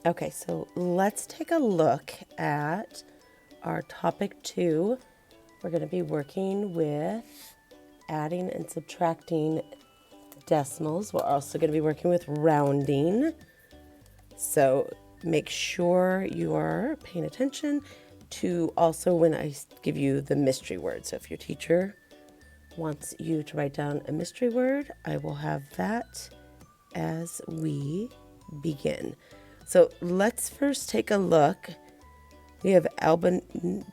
Okay, so let's take a look at our topic 2. We're going to be working with adding and subtracting decimals. We're also going to be working with rounding. So make sure you are paying attention to also when I give you the mystery word. So if your teacher wants you to write down a mystery word, I will have that as we begin. So let's first take a look. We have Albanyville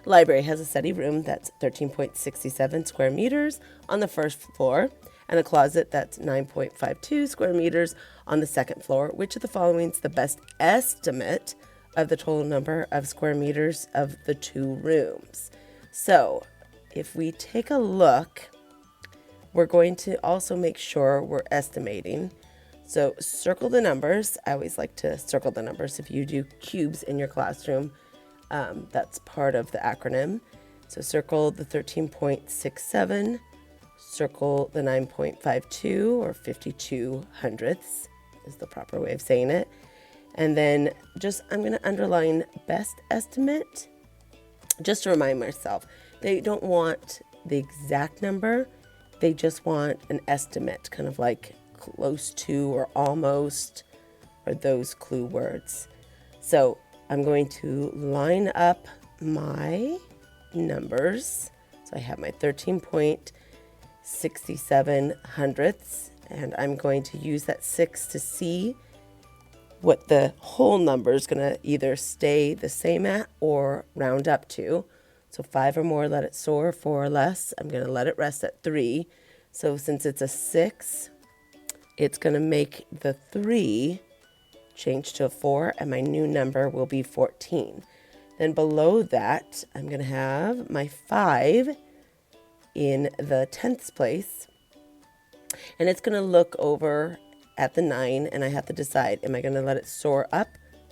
Library has a study room that's 13.67 square meters on the first floor and a closet that's 9.52 square meters on the second floor. Which of the following is the best estimate of the total number of square meters of the two rooms? So if we take a look, we're going to also make sure we're estimating. So circle the numbers. I always like to circle the numbers. If you do cubes in your classroom, that's part of the acronym. So circle the 13.67, circle the 9.52 or 52 hundredths is the proper way of saying it. And then I'm going to underline best estimate just to remind myself. They don't want the exact number. They just want an estimate, kind of like close to or almost, or those clue words. So I'm going to line up my numbers. So I have my 13.67 hundredths, and I'm going to use that 6 to see what the whole number is going to either stay the same at or round up to. So 5 or more, let it soar. 4 or less, I'm going to let it rest at 3. So since it's a 6, it's going to make the 3 change to a 4, and my new number will be 14. Then below that, I'm going to have my 5 in the 10th place, and it's going to look over at the 9, and I have to decide, am I going to let it soar up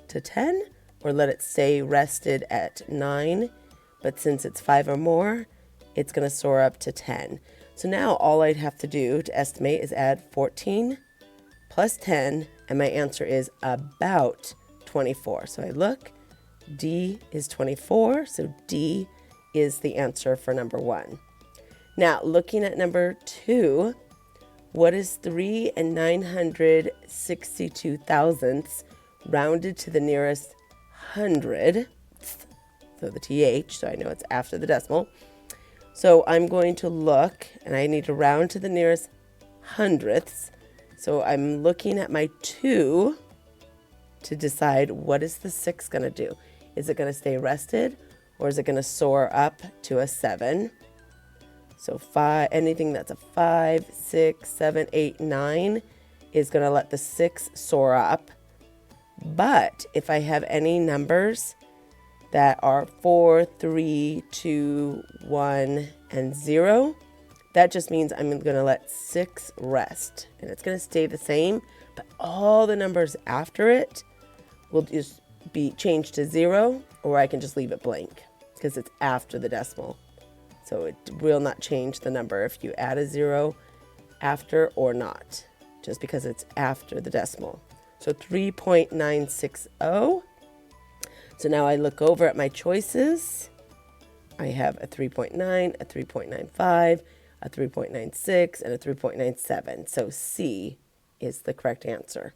to 10 or let it stay rested at 9? But since it's 5 or more, it's going to soar up to 10. So now all I'd have to do to estimate is add 14 plus 10, and my answer is about 24. So I look, D is 24, so D is the answer for number 1. Now, looking at number 2, what is 3 and 962 thousandths rounded to the nearest hundred? So the TH, so I know it's after the decimal. So I'm going to look, and I need to round to the nearest hundredths. So I'm looking at my 2 to decide what is the 6 going to do. Is it going to stay rested, or is it going to soar up to a 7? So 5, anything that's a 5, 6, 7, 8, 9 is going to let the 6 soar up. But if I have any numbers that are 4, 3, 2, 1, and 0, that just means I'm going to let 6 rest. And it's going to stay the same, but all the numbers after it will just be changed to 0, or I can just leave it blank because it's after the decimal. So it will not change the number if you add a 0 after or not, just because it's after the decimal. So 3.960. So now I look over at my choices. I have a 3.9, a 3.95, a 3.96, and a 3.97. So C is the correct answer.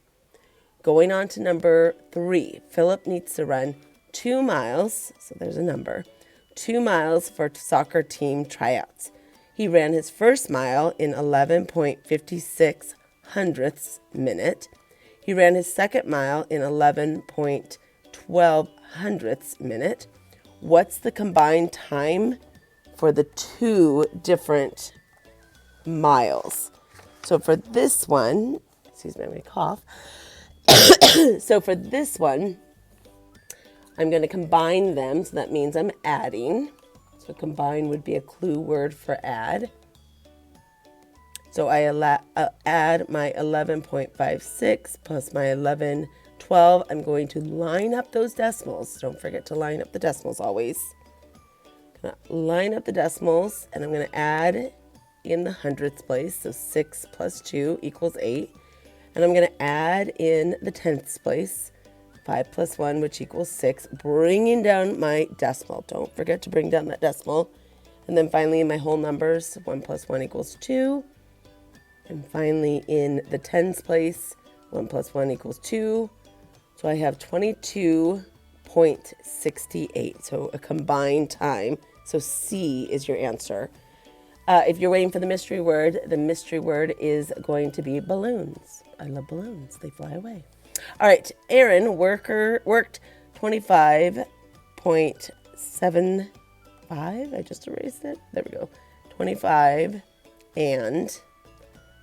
Going on to number 3, Philip needs to run 2 miles, so there's a number, 2 miles for soccer team tryouts. He ran his first mile in 11.56 hundredths minute. He ran his second mile in 11.12 hundredths minute. What's the combined time for the 2 different miles? So for this one, excuse me, I'm going to cough. So for this one, I'm going to combine them. So that means I'm adding. So combine would be a clue word for add. So I add my 11.56 plus my 11.12. I'm going to line up those decimals. Don't forget to line up the decimals always. I'm going to line up the decimals, and I'm going to add in the hundredths place. So 6 plus 2 equals 8. And I'm going to add in the tens place, 5 plus 1, which equals 6, bringing down my decimal. Don't forget to bring down that decimal. And then finally in my whole numbers, 1 plus 1 equals 2. And finally in the tens place, 1 plus 1 equals 2. So I have 22.68. So a combined time. So C is your answer. If you're waiting for the mystery word is going to be balloons. I love balloons. They fly away. All right. Aaron worked 25.75. I just erased it. There we go. 25 and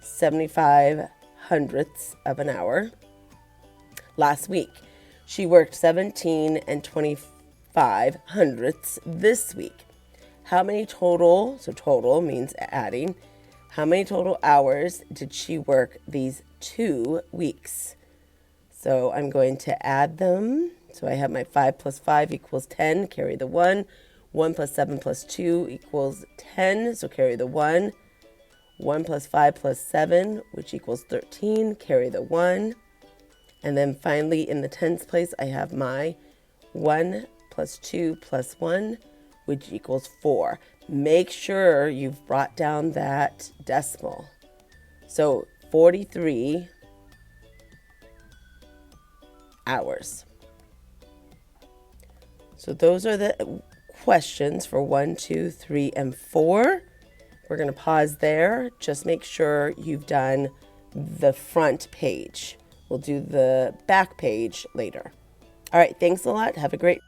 75 hundredths of an hour. Last week, she worked 17 and 25 hundredths this week. How many total, so total means adding, how many total hours did she work these 2 weeks? So I'm going to add them. So I have my 5 plus 5 equals 10, carry the 1. 1 plus 7 plus 2 equals 10, so carry the 1. 1 plus 5 plus 7, which equals 13, carry the 1. And then finally in the tens place, I have my 1 plus 2 plus 1, which equals 4. Make sure you've brought down that decimal. So 43 hours. So those are the questions for 1, 2, 3, and 4. We're going to pause there. Just make sure you've done the front page. We'll do the back page later. All right, thanks a lot. Have a great